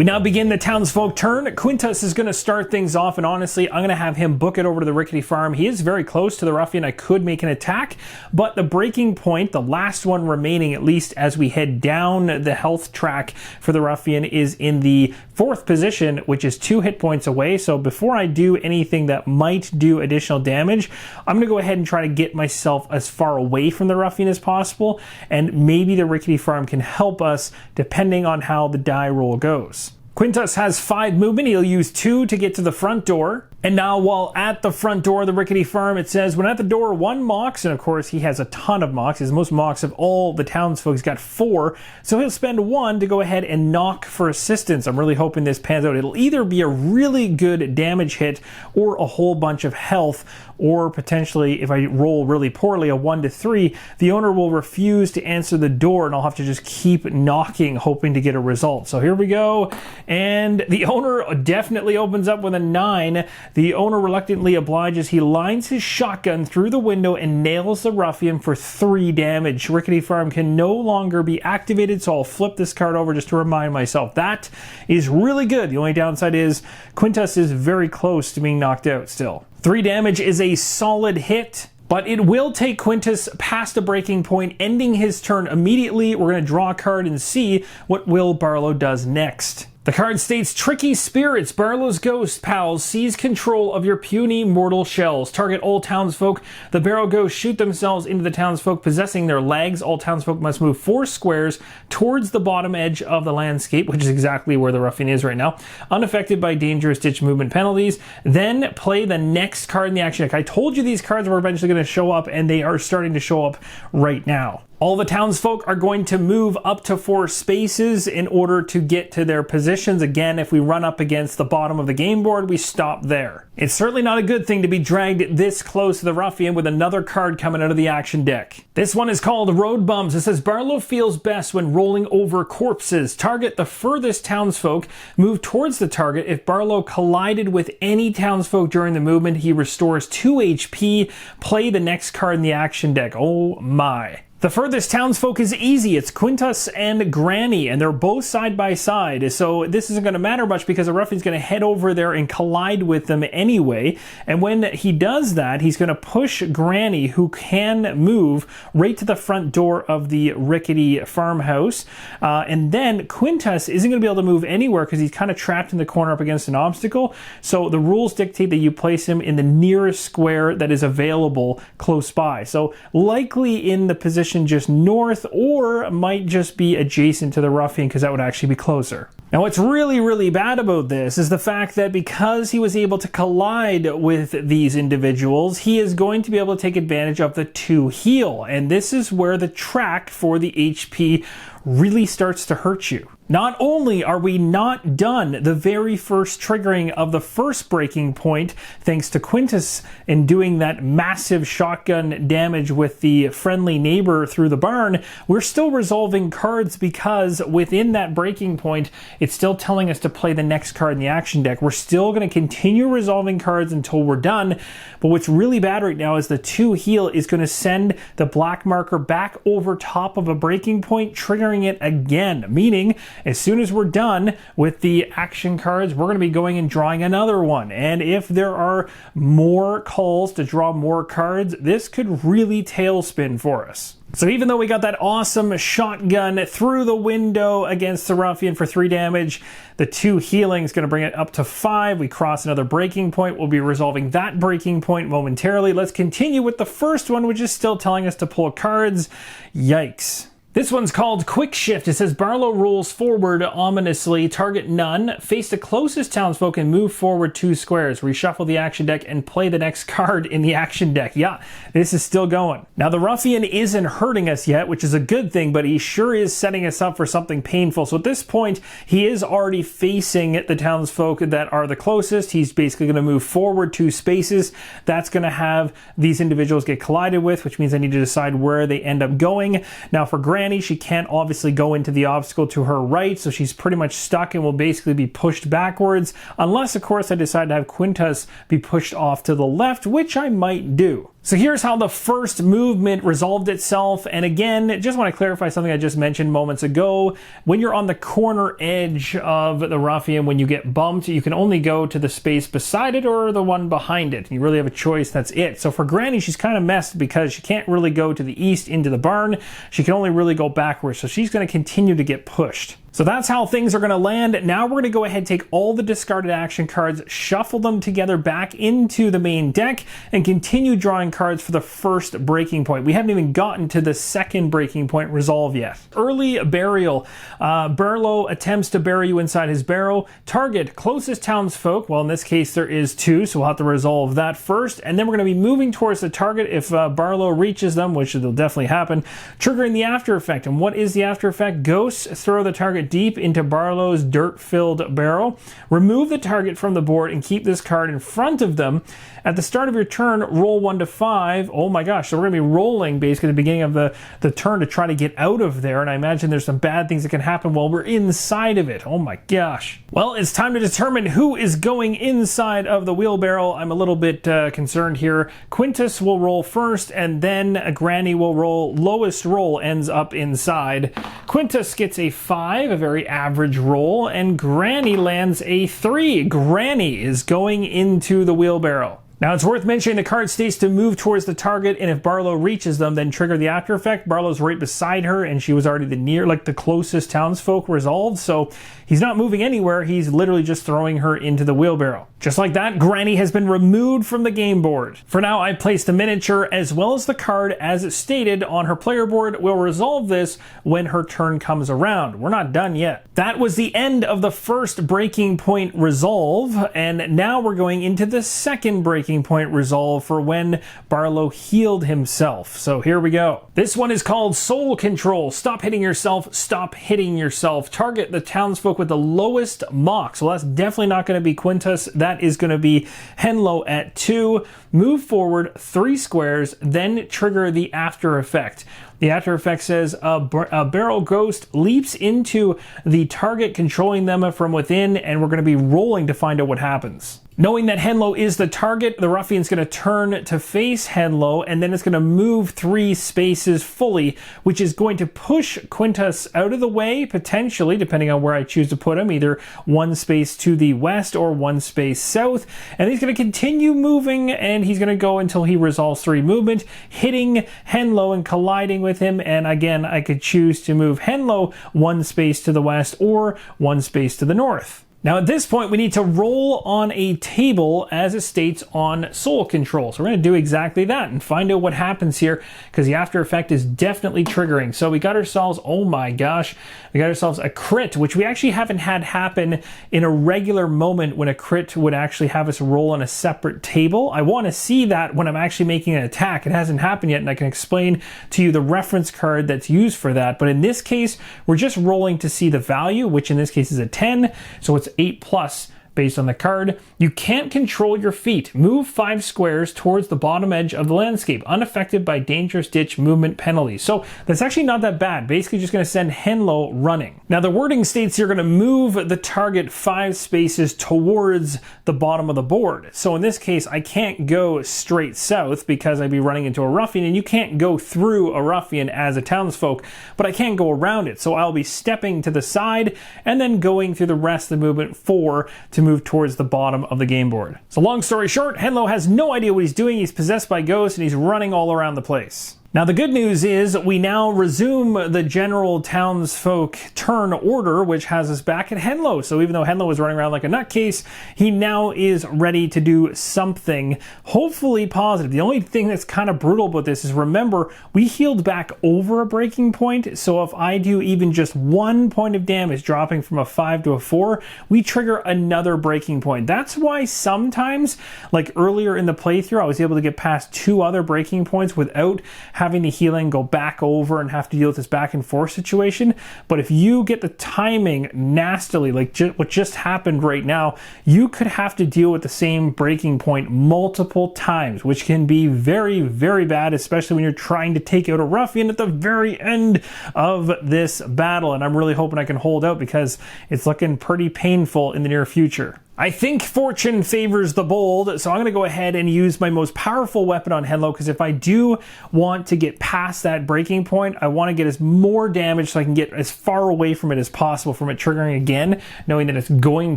We now begin the townsfolk turn. Quintus is going to start things off, and honestly, I'm going to have him book it over to the rickety farm. He is very close to the ruffian. I could make an attack, but the breaking point, the last one remaining at least as we head down the health track for the ruffian, is in the 4th position, which is 2 hit points away. So before I do anything that might do additional damage, I'm going to go ahead and try to get myself as far away from the ruffian as possible, and maybe the rickety farm can help us depending on how the die roll goes. Quintus has 5 movement. He'll use 2 to get to the front door. And now while at the front door of the rickety farm, it says, when at the door, 1 mox, and of course he has a ton of mox. His most mox of all the townsfolk. He's got 4, so he'll spend 1 to go ahead and knock for assistance. I'm really hoping this pans out. It'll either be a really good damage hit or a whole bunch of health, or potentially, if I roll really poorly, a 1 to 3, the owner will refuse to answer the door and I'll have to just keep knocking, hoping to get a result. So here we go, and the owner definitely opens up with a 9. The owner reluctantly obliges. He lines his shotgun through the window and nails the ruffian for 3 damage. Rickety farm can no longer be activated, so I'll flip this card over just to remind myself. That is really good. The only downside is Quintus is very close to being knocked out still. 3 damage is a solid hit, but it will take Quintus past a breaking point, ending his turn immediately. We're going to draw a card and see what Will Barlow does next. The card states, Tricky Spirits, Barlow's ghost pals, seize control of your puny mortal shells. Target all townsfolk. The barrel ghosts shoot themselves into the townsfolk, possessing their legs. All townsfolk must move 4 squares towards the bottom edge of the landscape, which is exactly where the ruffian is right now, unaffected by dangerous ditch movement penalties. Then play the next card in the action deck. I told you these cards were eventually going to show up, and they are starting to show up right now. All the townsfolk are going to move up to 4 spaces in order to get to their positions. Again, if we run up against the bottom of the game board, we stop there. It's certainly not a good thing to be dragged this close to the ruffian with another card coming out of the action deck. This one is called Road Bums. It says, Barlow feels best when rolling over corpses. Target the furthest townsfolk. Move towards the target. If Barlow collided with any townsfolk during the movement, he restores 2 HP. Play the next card in the action deck. Oh my. The furthest townsfolk is easy. It's Quintus and Granny, and they're both side by side. So this isn't going to matter much because the ruffian's going to head over there and collide with them anyway. And when he does that, he's going to push Granny, who can move, right to the front door of the rickety farmhouse. And then Quintus isn't going to be able to move anywhere because he's kind of trapped in the corner up against an obstacle. So the rules dictate that you place him in the nearest square that is available close by. So likely in the position just north, or might just be adjacent to the ruffian because that would actually be closer. Now what's really bad about this is the fact that because he was able to collide with these individuals, he is going to be able to take advantage of the 2 heal, and this is where the track for the HP really starts to hurt you. Not only are we not done the very first triggering of the first breaking point, thanks to Quintus in doing that massive shotgun damage with the friendly neighbor through the barn, we're still resolving cards because within that breaking point, it's still telling us to play the next card in the action deck. We're still going to continue resolving cards until we're done, but what's really bad right now is the 2 heal is going to send the black marker back over top of a breaking point, triggering it again, meaning as soon as we're done with the action cards, we're going to be going and drawing another one. And if there are more calls to draw more cards, this could really tailspin for us. So even though we got that awesome shotgun through the window against the ruffian for 3 damage, the 2 healing is going to bring it up to 5. We cross another breaking point. We'll be resolving that breaking point momentarily. Let's continue with the first one, which is still telling us to pull cards. Yikes. This one's called Quick Shift. It says Barlow rolls forward ominously, target none, face the closest townsfolk and move forward 2 squares. Reshuffle the action deck and play the next card in the action deck. Yeah, this is still going. Now the ruffian isn't hurting us yet, which is a good thing, but he sure is setting us up for something painful. So at this point, he is already facing the townsfolk that are the closest. He's basically going to move forward 2 spaces. That's going to have these individuals get collided with, which means I need to decide where they end up going. Now for Granny, she can't obviously go into the obstacle to her right, so she's pretty much stuck and will basically be pushed backwards, unless of course I decide to have Quintus be pushed off to the left, which I might do. So here's how the first movement resolved itself. And again, just want to clarify something I just mentioned moments ago. When you're on the corner edge of the Ruffian, when you get bumped, you can only go to the space beside it or the one behind it. You really have a choice, that's it. So for Granny, she's kind of messed because she can't really go to the east into the barn. She can only really go backwards. So she's going to continue to get pushed. So that's how things are going to land. Now we're going to go ahead and take all the discarded action cards, shuffle them together back into the main deck, and continue drawing cards for the first breaking point. We haven't even gotten to the second breaking point resolve yet. Early burial. Barlow attempts to bury you inside his barrow. Target, closest townsfolk. Well, in this case, there is 2, so we'll have to resolve that first. And then we're going to be moving towards the target if Barlow reaches them, which will definitely happen, triggering the after effect. And what is the after effect? Ghosts throw the target deep into Barlow's dirt-filled barrow. Remove the target from the board and keep this card in front of them. At the start of your turn, roll 1 to 5. Oh my gosh, so we're going to be rolling basically at the beginning of the turn to try to get out of there, and I imagine there's some bad things that can happen while we're inside of it. Oh my gosh. Well, it's time to determine who is going inside of the wheelbarrow. I'm a little bit concerned here. Quintus will roll first, and then Granny will roll. Lowest roll ends up inside. Quintus gets a 5, a very average roll, and Granny lands a 3. Granny is going into the wheelbarrow. Now it's worth mentioning the card states to move towards the target, and if Barlow reaches them, then trigger the after effect. Barlow's right beside her, and she was already the closest townsfolk resolved, so he's not moving anywhere. He's literally just throwing her into the wheelbarrow. Just like that, Granny has been removed from the game board. For now, I placed the miniature as well as the card as it stated on her player board. We'll resolve this when her turn comes around. We're not done yet. That was the end of the first breaking point resolve, and now we're going into the second breaking point resolve for when Barlow healed himself. So here we go. This one is called Soul Control. Stop hitting yourself. Stop hitting yourself. Target the townsfolk with the lowest mox. Well, that's definitely not going to be Quintus. That is going to be Henlo at 2. Move forward 3 squares, then trigger the after effect. The after effect says a barrel ghost leaps into the target, controlling them from within, and we're going to be rolling to find out what happens. Knowing that Henlo is the target, the Ruffian's going to turn to face Henlo, and then it's going to move 3 spaces fully, which is going to push Quintus out of the way, potentially, depending on where I choose to put him, either 1 space to the west or 1 space south. And he's going to continue moving, and he's going to go until he resolves 3 movement, hitting Henlo and colliding with him. And again, I could choose to move Henlo 1 space to the west or 1 space to the north. Now at this point, we need to roll on a table as it states on Soul Control. So we're going to do exactly that and find out what happens here, because the after effect is definitely triggering. So we got ourselves, oh my gosh, we got ourselves a crit, which we actually haven't had happen in a regular moment when a crit would actually have us roll on a separate table. I want to see that when I'm actually making an attack. It hasn't happened yet, and I can explain to you the reference card that's used for that. But in this case, we're just rolling to see the value, which in this case is a 10. So it's 8+ based on the card. You can't control your feet. Move 5 squares towards the bottom edge of the landscape, unaffected by dangerous ditch movement penalties. So that's actually not that bad. Basically just going to send Henlo running. Now the wording states you're going to move the target 5 spaces towards the bottom of the board. So in this case, I can't go straight south because I'd be running into a Ruffian, and you can't go through a Ruffian as a townsfolk, but I can go around it. So I'll be stepping to the side and then going through the rest of the movement 4 to move towards the bottom of the game board. So long story short, Henlo has no idea what he's doing. He's possessed by ghosts, and he's running all around the place. Now the good news is we now resume the general townsfolk turn order, which has us back at Henlo. So even though Henlo was running around like a nutcase, he now is ready to do something hopefully positive. The only thing that's kind of brutal about this is, remember, we healed back over a breaking point. So if I do even just 1 point of damage, dropping from a 5 to a 4, we trigger another breaking point. That's why sometimes, like earlier in the playthrough, I was able to get past 2 other breaking points without having the healing go back over and have to deal with this back and forth situation. But if you get the timing nastily, like what just happened right now, you could have to deal with the same breaking point multiple times, which can be very, very bad, especially when you're trying to take out a Ruffian at the very end of this battle. And I'm really hoping I can hold out, because it's looking pretty painful in the near future. I think fortune favors the bold, so I'm going to go ahead and use my most powerful weapon on Henlo, because if I do want to get past that breaking point, I want to get as more damage so I can get as far away from it as possible from it triggering again, knowing that it's going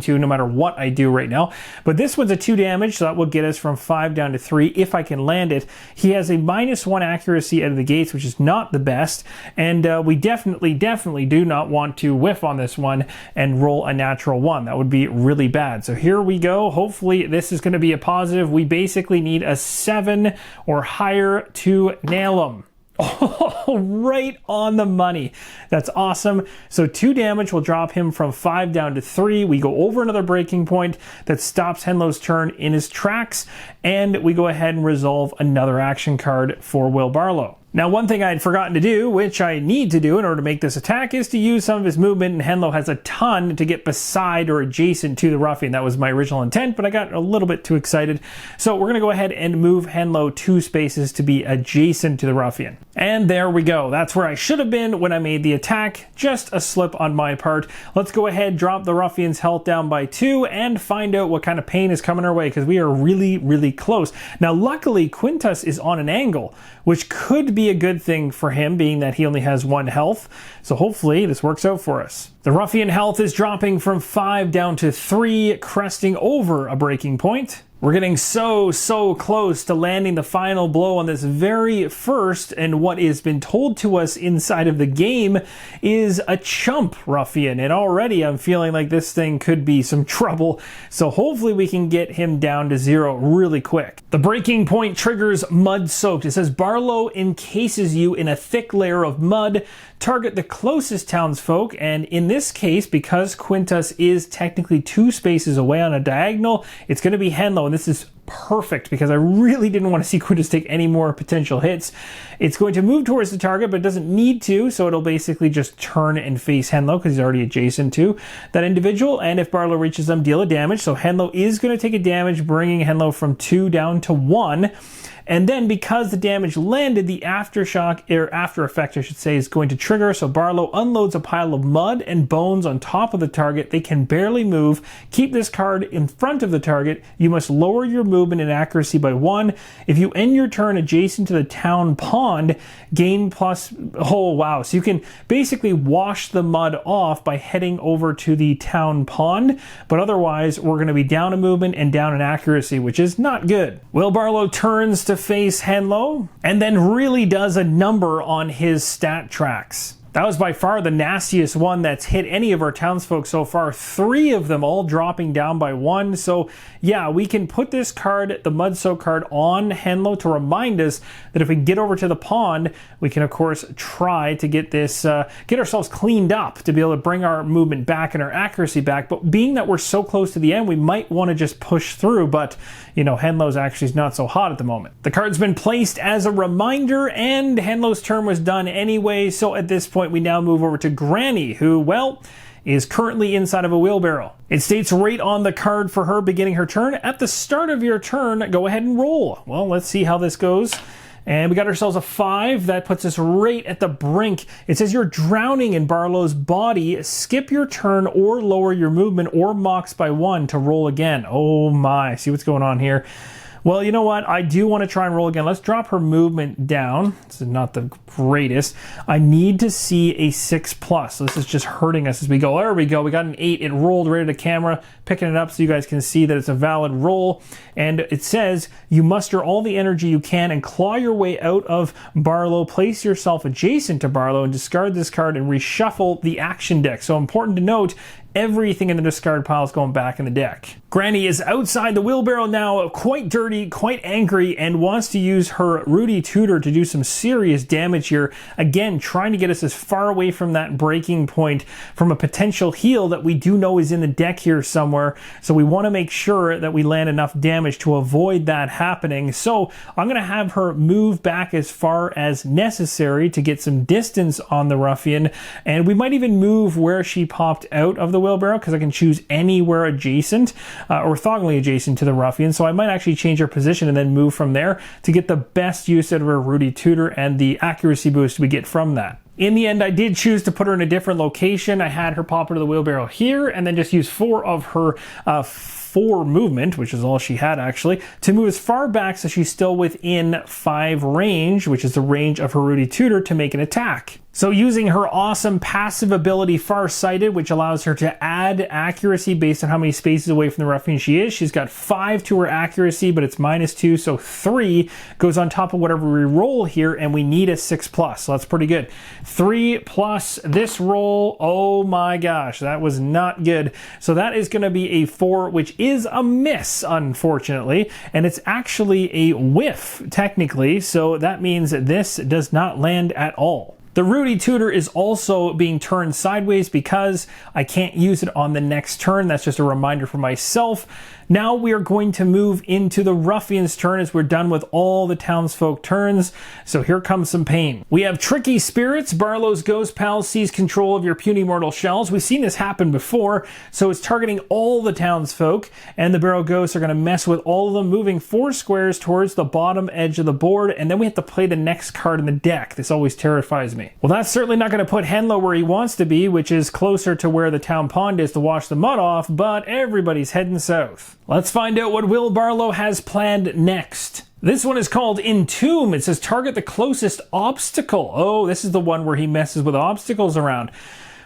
to no matter what I do right now. But this one's a 2 damage, so that will get us from 5 down to 3 if I can land it. He has a -1 accuracy out of the gates, which is not the best, and we definitely do not want to whiff on this one and roll a natural 1. That would be really bad. So here we go. Hopefully this is going to be a positive. We basically need a 7 or higher to nail him. Oh, right on the money. That's awesome. So 2 damage will drop him from 5 down to 3. We go over another breaking point that stops Henlo's turn in his tracks, and we go ahead and resolve another action card for Will Barlow. Now, one thing I had forgotten to do, which I need to do in order to make this attack, is to use some of his movement, and Henlo has a ton to get beside or adjacent to the Ruffian. That was my original intent, but I got a little bit too excited. So we're going to go ahead and move Henlo 2 spaces to be adjacent to the Ruffian. And there we go. That's where I should have been when I made the attack. Just a slip on my part. Let's go ahead, drop the Ruffian's health down by 2, and find out what kind of pain is coming our way, because we are really close. Now, luckily, Quintus is on an angle, which could be a good thing for him, being that he only has 1 health. So hopefully this works out for us. The Ruffian health is dropping from 5 down to 3, cresting over a breaking point. We're getting so close to landing the final blow on this very first, and what has been told to us inside of the game is a chump Ruffian, and already I'm feeling like this thing could be some trouble, so hopefully we can get him down to 0 really quick. The breaking point triggers mud soaked. It says Barlow encases you in a thick layer of mud. Target the closest townsfolk, and in this case, because Quintus is technically 2 spaces away on a diagonal, it's going to be Henlo, and this is perfect because I really didn't want to see Quintus take any more potential hits. It's going to move towards the target, but it doesn't need to, so it'll basically just turn and face Henlo because he's already adjacent to that individual, and if Barlow reaches them, deal a damage. So Henlo is going to take a damage, bringing Henlo from 2 down to 1. And then because the damage landed, the aftershock, or after effect I should say, is going to trigger. So Barlow unloads a pile of mud and bones on top of the target. They can barely move. Keep this card in front of the target. You must lower your movement and accuracy by 1. If you end your turn adjacent to the town pond, gain plus... Oh, wow. So you can basically wash the mud off by heading over to the town pond. But otherwise, we're going to be down a movement and down an accuracy, which is not good. Will Barlow turns to face Henlo and then really does a number on his stat tracks. That was by far the nastiest one that's hit any of our townsfolk so far. 3 of them all dropping down by 1. So yeah, we can put this card, the Mud Soak card, on Henlo to remind us that if we get over to the pond, we can of course try to get this, get ourselves cleaned up to be able to bring our movement back and our accuracy back. But being that we're so close to the end, we might want to just push through. But you know, Henlo's actually not so hot at the moment. The card's been placed as a reminder, and Henlo's turn was done anyway. So at this point, we now move over to Granny, who, well, is currently inside of a wheelbarrow. It states right on the card for her beginning her turn, at the start of your turn, go ahead and roll. Well, let's see how this goes. And we got ourselves a 5. That puts us right at the brink. It says you're drowning in Barlow's body. Skip your turn or lower your movement or mocks by 1 to roll again. Oh my, see what's going on here. Well, you know what? I do want to try and roll again. Let's drop her movement down. This is not the greatest. I need to see a 6+. So this is just hurting us as we go. There we go. We got an 8. It rolled right at the camera, picking it up so you guys can see that it's a valid roll. And it says you muster all the energy you can and claw your way out of Barlow. Place yourself adjacent to Barlow and discard this card and reshuffle the action deck. So important to note, everything in the discard pile is going back in the deck. Granny is outside the wheelbarrow now, quite dirty, quite angry, and wants to use her Rudy Tutor to do some serious damage here. Again, trying to get us as far away from that breaking point from a potential heal that we do know is in the deck here somewhere. So we want to make sure that we land enough damage to avoid that happening. So I'm going to have her move back as far as necessary to get some distance on the Ruffian. And we might even move where she popped out of the wheelbarrow, because I can choose anywhere adjacent, orthogonally adjacent to the Ruffian. So I might actually change her position and then move from there to get the best use out of her Rudy Tutor and the accuracy boost we get from that. In the end, I did choose to put her in a different location. I had her pop into the wheelbarrow here and then just use 4 of her 4 movement, which is all she had actually, to move as far back so she's still within 5 range, which is the range of her Rudy Tutor, to make an attack. So using her awesome passive ability Farsighted, which allows her to add accuracy based on how many spaces away from the Ruffian she is. She's got 5 to her accuracy, but it's -2, so 3 goes on top of whatever we roll here, and we need a 6+, so that's pretty good. 3 plus this roll, oh my gosh, that was not good. So that is going to be a 4, which is a miss, unfortunately, and it's actually a whiff, technically, so that means that this does not land at all. The Rudy Tutor is also being turned sideways because I can't use it on the next turn. That's just a reminder for myself. Now we are going to move into the Ruffian's turn as we're done with all the townsfolk turns. So here comes some pain. We have Tricky Spirits. Barlow's Ghost Pal sees control of your puny mortal shells. We've seen this happen before, so it's targeting all the townsfolk, and the Barrow Ghosts are going to mess with all of them, moving 4 squares towards the bottom edge of the board, and then we have to play the next card in the deck. This always terrifies me. Well, that's certainly not going to put Henlo where he wants to be, which is closer to where the town pond is to wash the mud off, but everybody's heading south. Let's find out what Will Barlow has planned next. This one is called Entomb. It says target the closest obstacle. Oh, this is the one where he messes with obstacles around.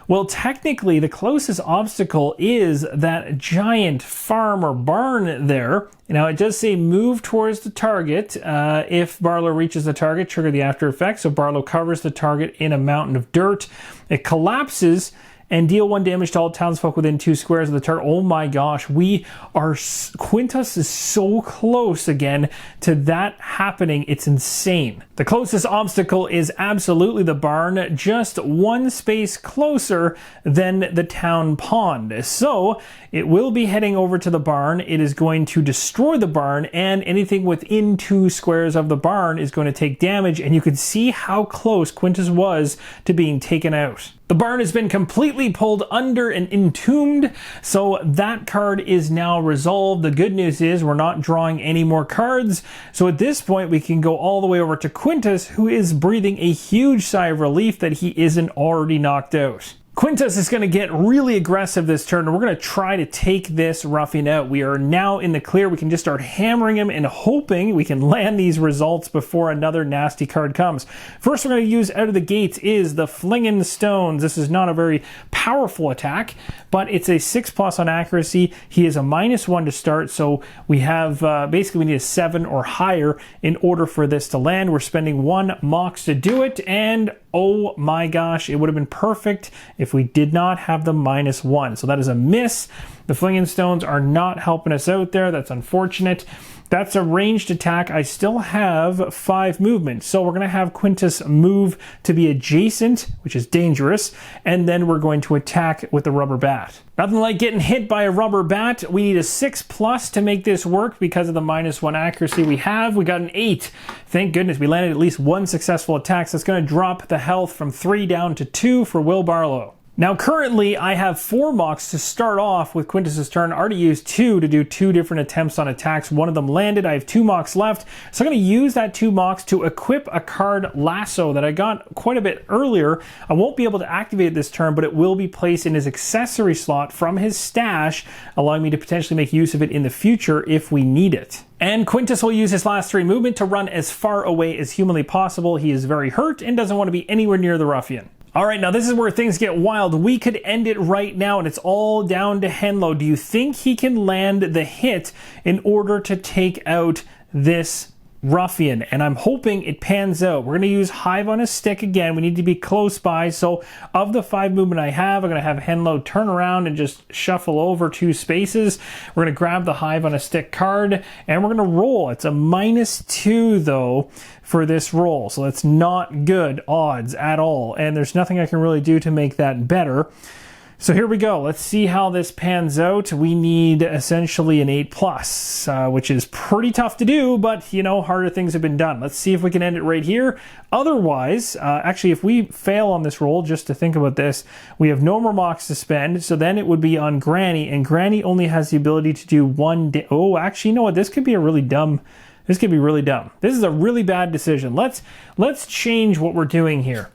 Well, technically, the closest obstacle is that giant farm or barn there. Now, it does say move towards the target. If Barlow reaches the target, trigger the after effect. So Barlow covers the target in a mountain of dirt. It collapses and deal 1 damage to all townsfolk within 2 squares of the target. Oh my gosh, Quintus is so close again to that happening. It's insane. The closest obstacle is absolutely the barn, just 1 space closer than the town pond. So it will be heading over to the barn. It is going to destroy the barn, and anything within 2 squares of the barn is going to take damage, and you can see how close Quintus was to being taken out. The barn has been completely pulled under and entombed, so that card is now resolved. The good news is we're not drawing any more cards, so at this point we can go all the way over to Quintus, who is breathing a huge sigh of relief that he isn't already knocked out. Quintus is going to get really aggressive this turn, and we're going to try to take this Ruffian out. We are now in the clear. We can just start hammering him and hoping we can land these results before another nasty card comes. First we're going to use out of the gates is the Flingin' Stones. This is not a very powerful attack, but it's a 6+ on accuracy. He is a -1 to start, so we have basically we need a 7 or higher in order for this to land. We're spending 1 mox to do it, and oh my gosh, it would have been perfect if we did not have the -1. So that is a miss. The Flingin' Stones are not helping us out there. That's unfortunate. That's a ranged attack. I still have 5 movement. So we're going to have Quintus move to be adjacent, which is dangerous. And then we're going to attack with the rubber bat. Nothing like getting hit by a rubber bat. We need a 6+ to make this work because of the -1 accuracy we have. We got an 8. Thank goodness we landed at least 1 successful attack. So it's going to drop the health from 3 down to 2 for Will Barlow. Now currently I have 4 mox to start off with Quintus's turn. I already used 2 to do 2 different attempts on attacks. 1 of them landed. I have 2 mox left. So I'm going to use that 2 mox to equip a card Lasso that I got quite a bit earlier. I won't be able to activate it this turn, but it will be placed in his accessory slot from his stash, allowing me to potentially make use of it in the future if we need it. And Quintus will use his last 3 movement to run as far away as humanly possible. He is very hurt and doesn't want to be anywhere near the Ruffian. All right, now this is where things get wild. We could end it right now, and it's all down to Henlo. Do you think he can land the hit in order to take out this Ruffian? And I'm hoping it pans out. We're going to use Hive on a stick again. We need to be close by. So of the 5 movement I have, I'm going to have Henlo turn around and just shuffle over 2 spaces. We're going to grab the Hive on a stick card, and we're going to roll. It's a -2, though, for this roll. So that's not good odds at all. And there's nothing I can really do to make that better. So here we go. Let's see how this pans out. We need essentially an 8+, which is pretty tough to do, but you know, harder things have been done. Let's see if we can end it right here. Otherwise, actually, if we fail on this roll, just to think about this, we have no more mox to spend, so then it would be on Granny, and Granny only has the ability to do 1 oh, actually, you know what? This could be a really dumb... This could be really dumb. This is a really bad decision. Let's change what we're doing here.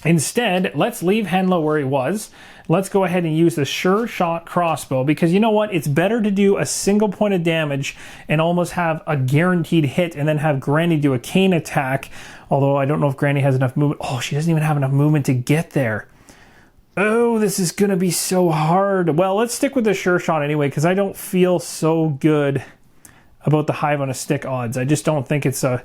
Instead, let's leave Henlo where he was. Let's go ahead and use the sure shot crossbow, because you know what? It's better to do a single point of damage and almost have a guaranteed hit and then have Granny do a cane attack. Although I don't know if Granny has enough movement. Oh, she doesn't even have enough movement to get there. Oh, this is going to be so hard. Well, let's stick with the sure shot anyway, because I don't feel so good about the hive on a stick odds. I just don't think it's a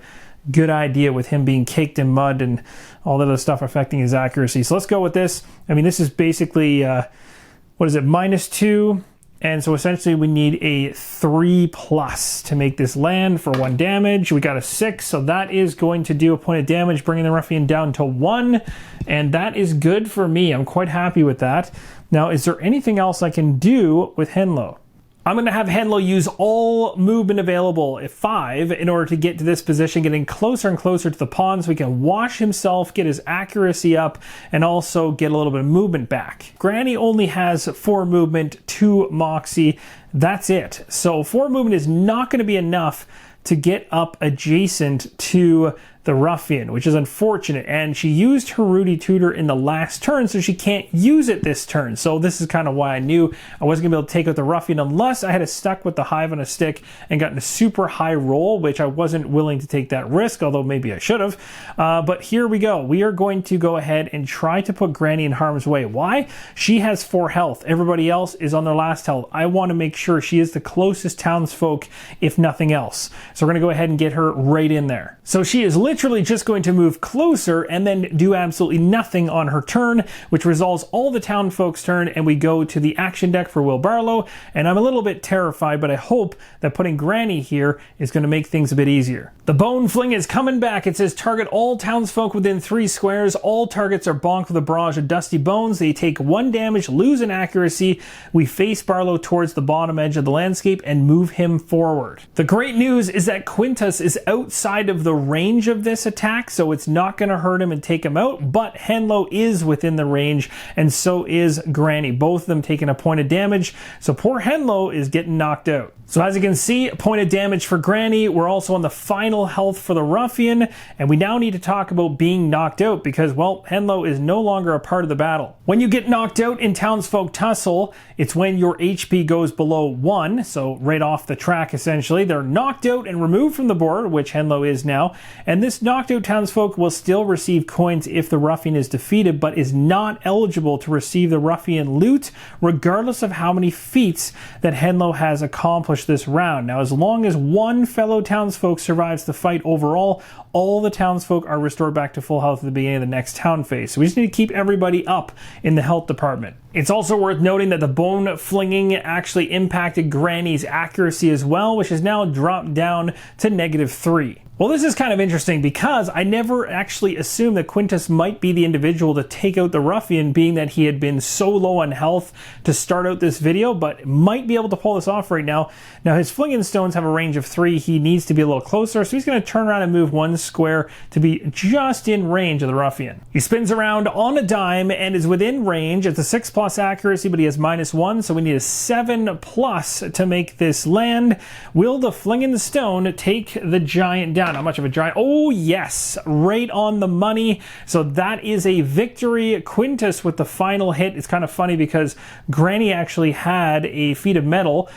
good idea with him being caked in mud and all that other stuff affecting his accuracy. So let's go with this. I mean, this is basically, what is it, -2. And so essentially we need a 3+ to make this land for 1 damage. We got a 6, so that is going to do a point of damage, bringing the Ruffian down to 1. And that is good for me. I'm quite happy with that. Now, is there anything else I can do with Henlo? I'm going to have Henlo use all movement available at 5 in order to get to this position, getting closer and closer to the pond so he can wash himself, get his accuracy up, and also get a little bit of movement back. Granny only has 4 movement, 2 moxie. That's it. So 4 movement is not going to be enough to get up adjacent to the Ruffian, which is unfortunate. And she used her Rudy Tutor in the last turn, so she can't use it this turn. So this is kind of why I knew I wasn't gonna be able to take out the Ruffian unless I had stuck with the hive on a stick and gotten a super high roll, which I wasn't willing to take that risk, although maybe I should have. But here we go. We are going to go ahead and try to put Granny in harm's way. Why? She has 4 health. Everybody else is on their last health. I want to make sure she is the closest townsfolk, if nothing else. So we're going to go ahead and get her right in there. So she is literally just going to move closer and then do absolutely nothing on her turn, which resolves all the townfolk's turn, and we go to the action deck for Will Barlow. And I'm a little bit terrified, but I hope that putting Granny here is going to make things a bit easier. The bone fling is coming back. It says target all townsfolk within 3 squares. All targets are bonked with a barrage of dusty bones. They take 1 damage, lose an accuracy. We face Barlow towards the bottom edge of the landscape and move him forward. The great news is that Quintus is outside of the range of this attack, so it's not going to hurt him and take him out, but Henlo is within the range, and so is Granny. Both of them taking a point of damage, so poor Henlo is getting knocked out. So as you can see, a point of damage for Granny. We're also on the final health for the Ruffian, and we now need to talk about being knocked out because, well, Henlo is no longer a part of the battle. When you get knocked out in Townsfolk Tussle, it's when your HP goes below 1, so right off the track essentially. They're knocked out and removed from the board, which Henlo is now, and this knocked out townsfolk will still receive coins if the Ruffian is defeated, but is not eligible to receive the Ruffian loot, regardless of how many feats that Henlo has accomplished this round. Now, as long as 1 fellow townsfolk survives the fight overall, all the townsfolk are restored back to full health at the beginning of the next town phase. So we just need to keep everybody up in the health department. It's also worth noting that the bone flinging actually impacted Granny's accuracy as well, which has now dropped down to -3. Well, this is kind of interesting because I never actually assumed that Quintus might be the individual to take out the Ruffian, being that he had been so low on health to start out this video, but might be able to pull this off right now. Now, his flinging stones have a range of 3. He needs to be a little closer, so he's going to turn around and move 1 square to be just in range of the Ruffian. He spins around on a dime and is within range. It's a 6+ accuracy, but he has -1, so we need a 7+ to make this land. Will the flinging stone take the giant down? How much of a giant? Oh yes, right on the money. So that is a victory. Quintus with the final hit. It's kind of funny because Granny actually had a feat of metal,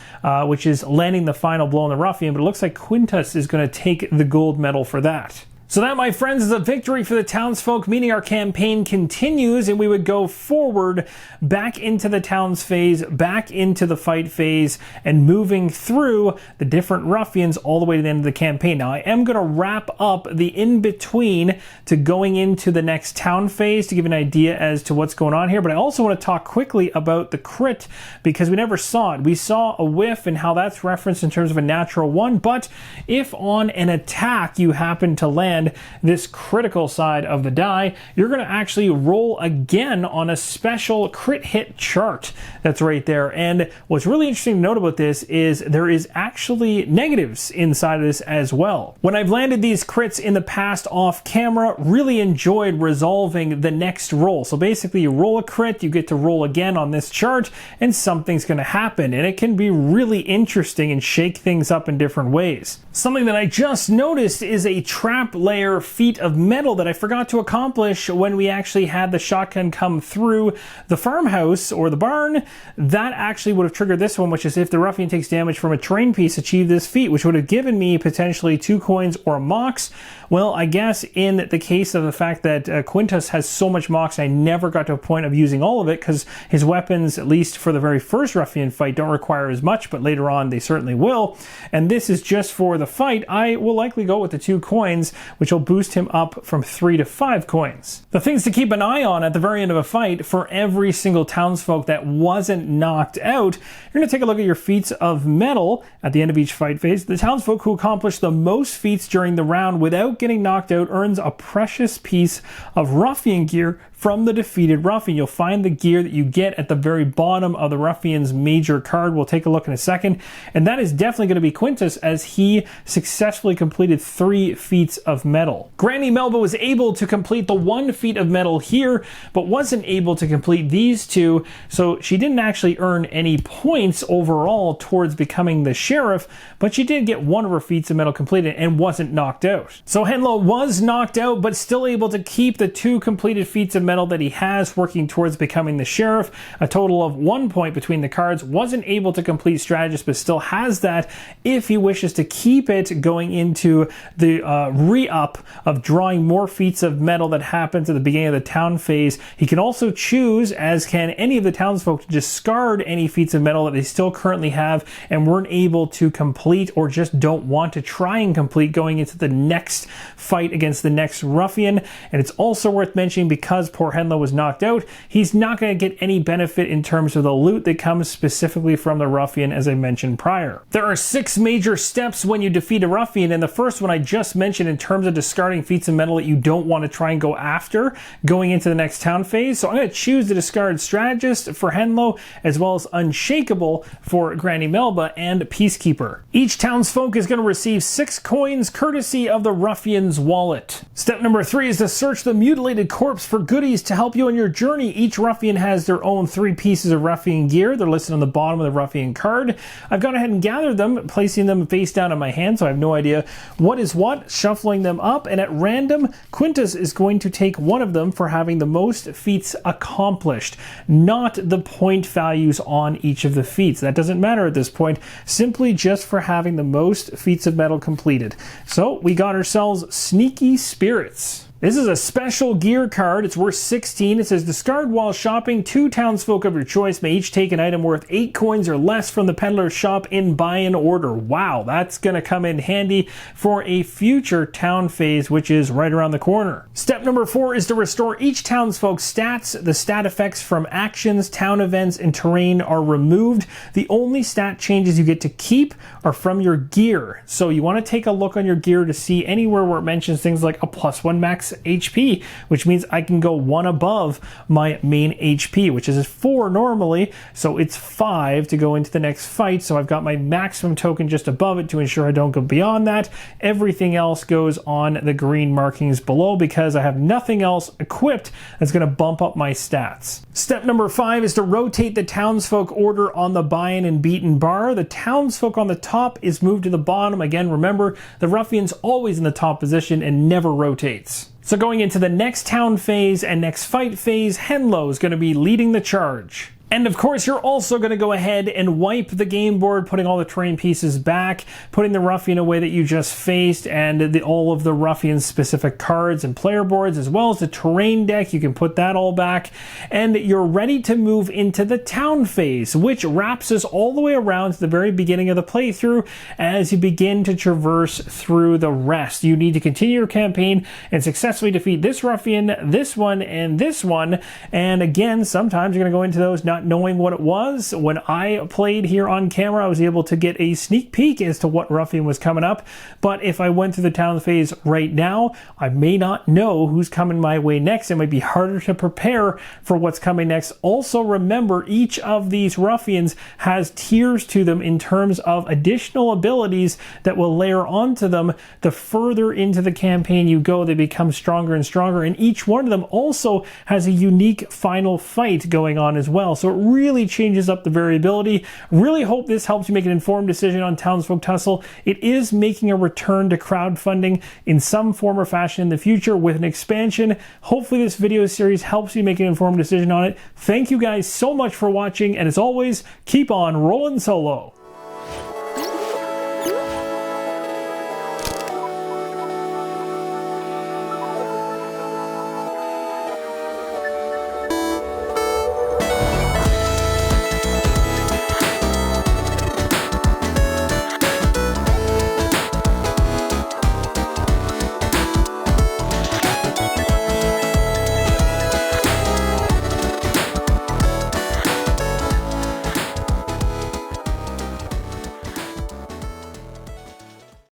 which is landing the final blow on the Ruffian, but it looks like Quintus is going to take the gold medal for that. So that, my friends, is a victory for the townsfolk, meaning our campaign continues and we would go forward back into the towns phase, back into the fight phase, and moving through the different Ruffians all the way to the end of the campaign. Now, I am going to wrap up the in-between to going into the next town phase to give an idea as to what's going on here, but I also want to talk quickly about the crit because we never saw it. We saw a whiff and how that's referenced in terms of a natural 1, but if on an attack you happen to land this critical side of the die, you're going to actually roll again on a special crit hit chart that's right there. And what's really interesting to note about this is there is actually negatives inside of this as well. When I've landed these crits in the past off camera, really enjoyed resolving the next roll. So basically you roll a crit, you get to roll again on this chart, and something's going to happen, and it can be really interesting and shake things up in different ways. Something that I just noticed is a trap layer feat of metal that I forgot to accomplish when we actually had the shotgun come through the farmhouse or the barn. That actually would have triggered this one, which is if the ruffian takes damage from a terrain piece, achieve this feat, which would have given me potentially 2 coins or a mox. Well, I guess in the case of the fact that Quintus has so much mox, I never got to a point of using all of it because his weapons, at least for the very first ruffian fight, don't require as much, but later on they certainly will. And this is just for the fight. I will likely go with the 2 coins, which will boost him up from 3 to 5 coins. The things to keep an eye on at the very end of a fight, for every single townsfolk that wasn't knocked out, you're going to take a look at your feats of metal at the end of each fight phase. The townsfolk who accomplish the most feats during the round without getting knocked out earns a precious piece of ruffian gear from the defeated ruffian. You'll find the gear that you get at the very bottom of the ruffian's major card. We'll take a look in a second. And that is definitely going to be Quintus, as he successfully completed 3 feats of metal. Granny Melba was able to complete the 1 feat of metal here, but wasn't able to complete these 2. So she didn't actually earn any points overall towards becoming the sheriff, but she did get 1 of her feats of metal completed and wasn't knocked out. So Henlo was knocked out, but still able to keep the 2 completed feats of metal that he has, working towards becoming the sheriff. A total of 1 point between the cards. Wasn't able to complete strategist, but still has that if he wishes to keep it going into the re-up of drawing more feats of metal that happens at the beginning of the town phase. He can also choose, as can any of the townsfolk, to discard any feats of metal that they still currently have and weren't able to complete, or just don't want to try and complete going into the next fight against the next ruffian. And it's also worth mentioning, because poor Henlo was knocked out, he's not going to get any benefit in terms of the loot that comes specifically from the ruffian, as I mentioned prior. There are 6 major steps when you defeat a ruffian, and the first one I just mentioned in terms of discarding feats of metal that you don't want to try and go after going into the next town phase. So I'm going to choose to discard strategist for Henlo, as well as unshakable for Granny Melba and peacekeeper. Each townsfolk is going to receive 6 coins courtesy of the ruffian's wallet. Step number 3 is to search the mutilated corpse for goodies to help you on your journey. Each ruffian has their own 3 pieces of ruffian gear. They're listed on the bottom of the ruffian card. I've gone ahead and gathered them, placing them face down in my hand, so I have no idea what is what, shuffling them up, and at random, Quintus is going to take one of them for having the most feats accomplished, not the point values on each of the feats. That doesn't matter at this point, simply just for having the most feats of metal completed. So we got ourselves Sneaky Spirits. This is a special gear card. It's worth 16. It says, discard while shopping. 2 townsfolk of your choice may each take an item worth 8 coins or less from the peddler's shop in buy-in order. Wow, that's going to come in handy for a future town phase, which is right around the corner. Step number 4 is to restore each townsfolk's stats. The stat effects from actions, town events, and terrain are removed. The only stat changes you get to keep are from your gear. So you want to take a look on your gear to see anywhere where it mentions things like a +1 max HP, which means I can go 1 above my main HP, which is 4 normally, so it's 5 to go into the next fight. So I've got my maximum token just above it to ensure I don't go beyond that. Everything else goes on the green markings below because I have nothing else equipped that's going to bump up my stats. Step number 5 is to rotate the townsfolk order on the buy-in and beaten bar. The townsfolk on the top is moved to the bottom. Again, remember, the ruffian's always in the top position and never rotates. So going into the next town phase and next fight phase, Henlo is going to be leading the charge. And of course, you're also going to go ahead and wipe the game board, putting all the terrain pieces back, putting the ruffian away that you just faced, and all of the ruffian specific cards and player boards, as well as the terrain deck. You can put that all back, and you're ready to move into the town phase, which wraps us all the way around to the very beginning of the playthrough. As you begin to traverse through the rest, you need to continue your campaign and successfully defeat this ruffian, this one, and this one. And again, sometimes you're going to go into those not knowing what it was. When I played here on camera, I was able to get a sneak peek as to what ruffian was coming up, but if I went through the town phase right now, I may not know who's coming my way next. It might be harder to prepare for what's coming next. Also remember, each of these ruffians has tiers to them in terms of additional abilities that will layer onto them. The further into the campaign you go, they become stronger and stronger, and each one of them also has a unique final fight going on as well. So so it really changes up the variability. Really hope this helps you make an informed decision on Townsfolk Tussle. It is making a return to crowdfunding in some form or fashion in the future with an expansion. Hopefully this video series helps you make an informed decision on it. Thank you guys so much for watching, and as always, keep on rolling solo.